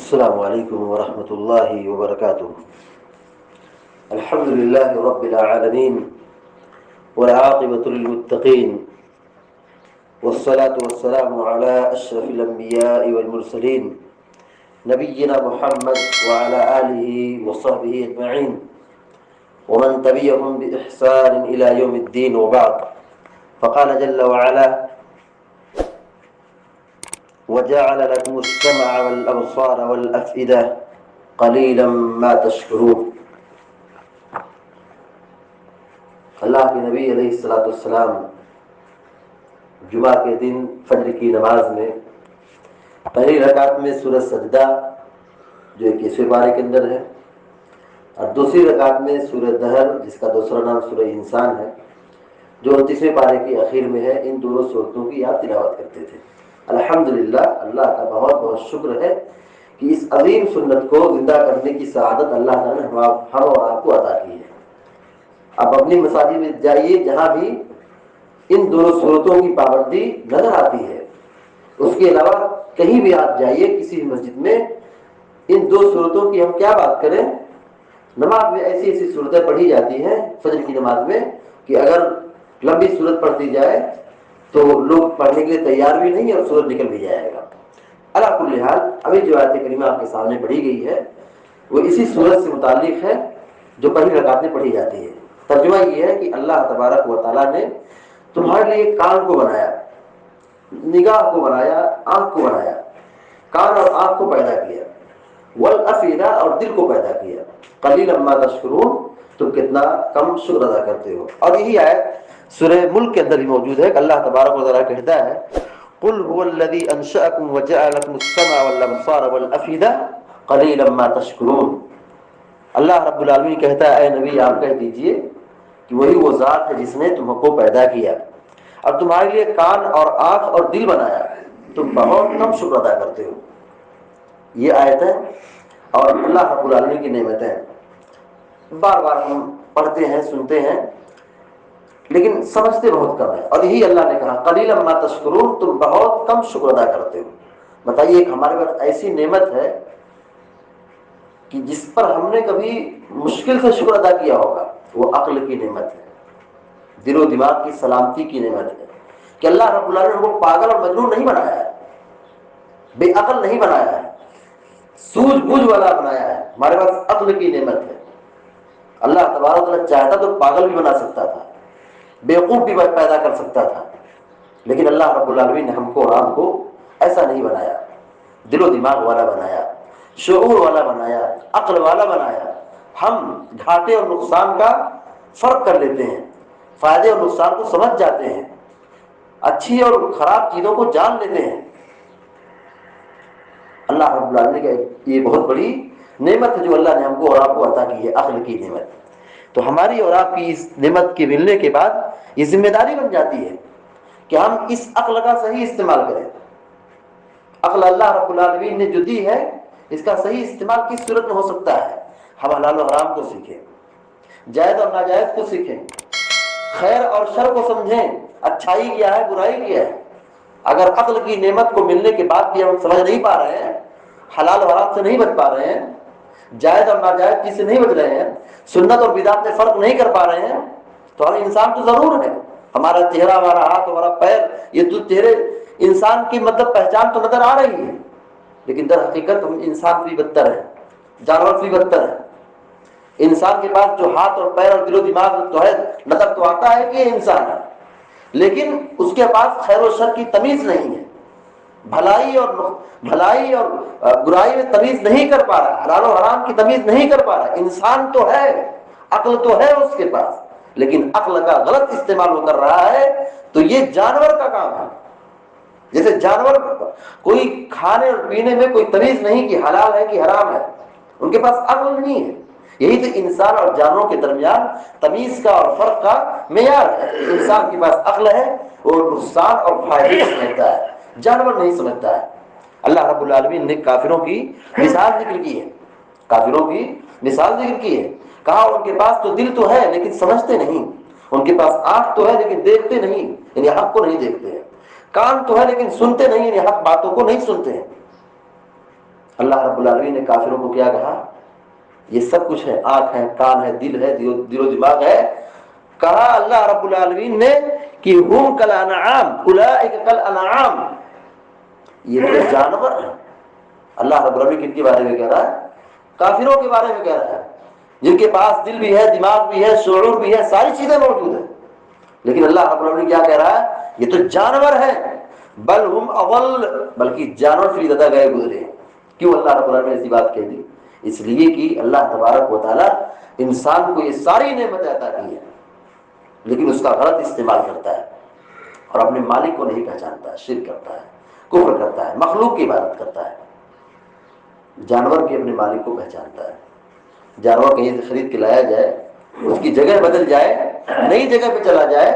السلام علیکم ورحمۃ اللہ وبرکاتہ۔ الحمد للہ رب العالمین والعاقبۃ للمتقین والصلاة والسلام علی اشرف الانبیاء والمرسلین نبینا محمد وعلی آلہ وصحبہ اجمعین ومن تبعهم بإحسان إلى يوم الدين وبعد، فقال جل وعلا: وجعل لكم السمع والأبصار والأفئدة قليلا ما تشكرون۔ اللہ کے نبی علیہ الصلوۃ والسلام جمعہ کے دن فجر کی نماز میں پہلی رکعت میں سورہ سجدہ جو 21ویں پارے کے اندر ہے، اور دوسری رکعت میں سورہ دہر جس کا دوسرا نام سورہ انسان ہے جو 29ویں پارے کی اخیر میں ہے، ان دونوں سورتوں کی آپ تلاوت کرتے تھے۔ الحمدللہ، اللہ کا بہت بہت شکر ہے کہ اس عظیم سنت کو زندہ کرنے کی سعادت اللہ تعالیٰ نے ہم اور آپ کو عطا کی ہے۔ آپ اپنی مساجد میں جائیے، جہاں بھی ان دونوں صورتوں کی پابندی نظر آتی ہے، اس کے علاوہ کہیں بھی آپ جائیے کسی بھی مسجد میں، ان دو صورتوں کی ہم کیا بات کریں، نماز میں ایسی ایسی صورتیں پڑھی جاتی ہیں فجر کی نماز میں کہ اگر لمبی صورت پڑھتی جائے تو لوگ پڑھنے کے لیے تیار بھی نہیں اور سورج نکل بھی جائے گا۔ اللہ کل حال، ابھی جو آیت کریمہ آپ کے سامنے پڑھی گئی ہے وہ اسی سورت سے متعلق ہے جو پہلی رکعت میں پڑھی جاتی ہے۔ ترجمہ یہ ہے کہ اللہ تبارک و تعالیٰ نے تمہارے لیے کان کو بنایا، نگاہ کو بنایا، آنکھ کو بنایا، کان اور آنکھ کو پیدا کیا، والافئدہ اور دل کو پیدا کیا، قلیلا ما تشکرون، تم کتنا کم شکر ادا کرتے ہو۔ اور یہی آیت سورہ ملک کے اندر بھی موجود ہے کہ اللہ تبارک و تعالیٰ کہتا ہے: قل هو الذی انشأکم وجعل لکم السمع والابصار والافئدہ قلیلا ما تشکرون۔ اللہ رب العالمین کہتا ہے: اے نبی آپ کہہ دیجئے کہ وہی وہ ذات ہے جس نے تم کو پیدا کیا اور تمہارے لیے کان اور آنکھ اور دل بنایا، تم بہت کم شکر ادا کرتے ہو۔ یہ آیت ہے اور اللہ رب العالمین کی نعمتیں بار بار ہم پڑھتے ہیں، سنتے ہیں، لیکن سمجھتے بہت کم ہے۔ اور یہی اللہ نے کہا قلیلا ما تشکرون، تم بہت کم شکر ادا کرتے ہو۔ بتائیے ایک ہمارے پاس ایسی نعمت ہے کہ جس پر ہم نے کبھی مشکل سے شکر ادا کیا ہوگا، وہ عقل کی نعمت ہے، دل و دماغ کی سلامتی کی نعمت ہے کہ اللہ رب العالمین نے وہ پاگل اور مجنون نہیں بنایا ہے، بے عقل نہیں بنایا ہے، سوجھ بوجھ والا بنایا ہے۔ ہمارے پاس عقل کی نعمت ہے۔ اللہ تبارک و تعالیٰ چاہتا تو پاگل بھی بنا سکتا تھا، بیوقوف بھی پیدا کر سکتا تھا، لیکن اللہ رب العالمین نے ہم کو اور آپ کو ایسا نہیں بنایا، دل و دماغ والا بنایا، شعور والا بنایا، عقل والا بنایا۔ ہم گھاٹے اور نقصان کا فرق کر لیتے ہیں، فائدے اور نقصان کو سمجھ جاتے ہیں، اچھی اور خراب چیزوں کو جان لیتے ہیں۔ اللہ رب العالمین کا یہ بہت بڑی نعمت ہے جو اللہ نے ہم کو اور آپ کو عطا کی ہے، عقل کی نعمت۔ تو ہماری اور آپ کی اس نعمت کے ملنے کے بعد یہ ذمہ داری بن جاتی ہے کہ ہم اس عقل کا صحیح استعمال کریں۔ عقل اللہ رب العالمین نے جو دی ہے، اس کا صحیح استعمال کس صورت میں ہو سکتا ہے؟ ہم حلال و حرام کو سیکھیں، جائز اور ناجائز کو سیکھیں، خیر اور شر کو سمجھیں، اچھائی کیا ہے، برائی کیا ہے۔ اگر عقل کی نعمت کو ملنے کے بعد بھی ہم سمجھ نہیں پا رہے ہیں، حلال و حرام سے نہیں بچ پا رہے ہیں، جائز اور ناجائز چیز سے نہیں بچ رہے ہیں، سنت اور بدعت میں فرق نہیں کر پا رہے ہیں، تو ہم انسان تو ضرور ہے۔ ہمارا چہرہ، ہمارا ہاتھ، ہمارا پیر، یہ تو چہرے انسان کی مطلب پہچان تو نظر آ رہی ہے، لیکن در حقیقت ہم انسان سے بھی بدتر ہیں، جانور سے بھی بدتر ہیں۔ انسان کے پاس جو ہاتھ اور پیر اور دل و دماغ تو ہے، نظر تو آتا ہے کہ یہ انسان ہے، لیکن اس کے پاس خیر و شر کی تمیز نہیں ہے، بھلائی اور برائی میں تمیز نہیں کر پا رہا، حلال و حرام کی تمیز نہیں کر پا رہا۔ انسان تو ہے، عقل تو ہے اس کے پاس، لیکن عقل کا غلط استعمال وہ کر رہا ہے، تو یہ جانور کا کام ہے۔ جیسے جانور کوئی کھانے اور پینے میں کوئی تمیز نہیں کہ حلال ہے کہ حرام ہے، ان کے پاس عقل نہیں ہے۔ یہی تو انسان اور جانوروں کے درمیان تمیز کا اور فرق کا معیار ہے۔ انسان کے پاس عقل ہے، وہ نقصان اور فائدے سمجھتا ہے، جانور نہیں سمجھتا ہے۔ اللہ رب العالمین نے کافروں کی مثال ذکر کی ہے، کافروں کی مثال ذکر کی ہے، کہا ان کے پاس تو دل تو ہے لیکن سمجھتے نہیں، ان کے پاس آنکھ تو ہے لیکن دیکھتے نہیں، یعنی حق کو نہیں دیکھتے ہیں، کان تو ہے لیکن سنتے نہیں، یعنی حق باتوں کو نہیں سنتے ہیں۔ اللہ رب العالمین نے کافروں کو کیا کہا؟ یہ سب کچھ ہے، آنکھ ہے، کان ہے، دل ہے، دل و دماغ ہے. کہا اللہ رب العالمین نے کہ ہم کل انعام اولئک کل انعام، یہ تو جانور ہیں. اللہ رب العالمین کن کے بارے میں کہہ رہا ہے؟ کافروں کے بارے میں کہہ رہا ہے، جن کے پاس دل بھی ہے، دماغ بھی ہے، شعور بھی ہے، ساری چیزیں موجود ہیں. لیکن اللہ رب العالمین کیا کہہ رہا ہے؟ یہ تو جانور ہیں. بل ہم اول، بلکہ جانور سے زیادہ گئے گزرے. کیوں اللہ رب العالمین نے ایسی بات کہہ دی؟ اس لیے کہ اللہ تبارک و تعالیٰ انسان کو یہ ساری نعمتیں عطا کی ہیں، لیکن اس کا غلط استعمال کرتا ہے اور اپنے مالک کو نہیں پہچانتا ہے، شرک کرتا ہے، کفر کرتا ہے، مخلوق کی عبادت کرتا ہے. جانور کے اپنے مالک کو پہچانتا ہے. جانور کہیں سے خرید کے لایا جائے، اس کی جگہ بدل جائے، نئی جگہ پہ چلا جائے،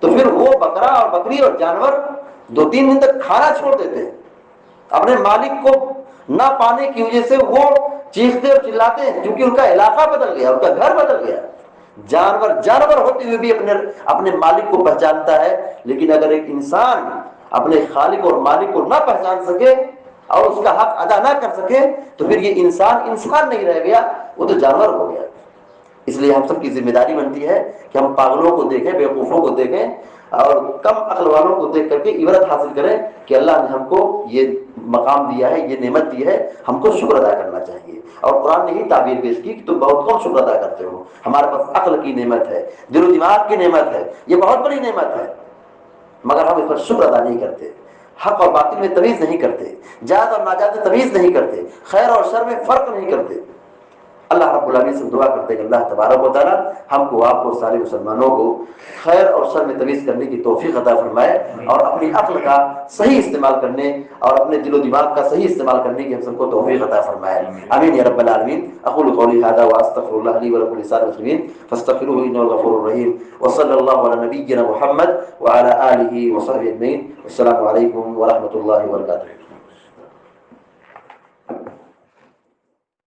تو پھر وہ بکرا اور بکری اور جانور 2-3 دن تک کھانا چھوڑ دیتے ہیں. اپنے مالک کو نہ پانے کی وجہ سے وہ چیختے اور چلاتے ہیں، کیونکہ ان کا علاقہ بدل گیا، ان کا گھر بدل گیا. جانور ہوتے ہوئے بھی اپنے مالک کو پہچانتا ہے. لیکن اگر ایک انسان اپنے خالق اور مالک کو نہ پہچان سکے اور اس کا حق ادا نہ کر سکے تو پھر یہ انسان نہیں رہ گیا، وہ تو جانور ہو گیا. اس لیے ہم سب کی ذمہ داری بنتی ہے کہ ہم پاگلوں کو دیکھیں، بیوقوفوں کو دیکھیں اور کم عقل والوں کو دیکھ کر کے عبرت حاصل کریں کہ اللہ نے ہم کو یہ مقام دیا ہے، یہ نعمت دی ہے، ہم کو شکر ادا کرنا چاہیے. اور قرآن نے ہی تعبیر پیش کی کہ تم بہت کم شکر ادا کرتے ہو. ہمارے پاس عقل کی نعمت ہے، دل و دماغ کی نعمت ہے، یہ بہت بڑی نعمت ہے، مگر ہم اس پر شکر ادا نہیں کرتے. حق اور باطل میں تمیز نہیں کرتے، جائز اور ناجائز میں تمیز نہیں کرتے، خیر اور شر میں فرق نہیں کرتے. اللہ رب العالمین سے دعا کرتے ہیں کہ اللہ تبارک و تعالیٰ ہم کو، آپ کو، سارے مسلمانوں کو خیر اور شر میں تمیز کرنے کی توفیق عطا فرمائے اور اپنی عقل کا صحیح استعمال کرنے اور اپنے دل و دماغ کا صحیح استعمال کرنے کی ہم سب کو توفیق عطا فرمائے. آمین یا رب العالمین. اقول قولی ھذا واستغفر اللہ لی ولکم ولسائر المسلمین فاستغفروہ انہ الغفور الرحیم. وصلی اللہ علی نبینا محمد وعلی آلہ وصحبہ اجمعین. السلام علیکم ورحمۃ اللہ وبرکاتہ.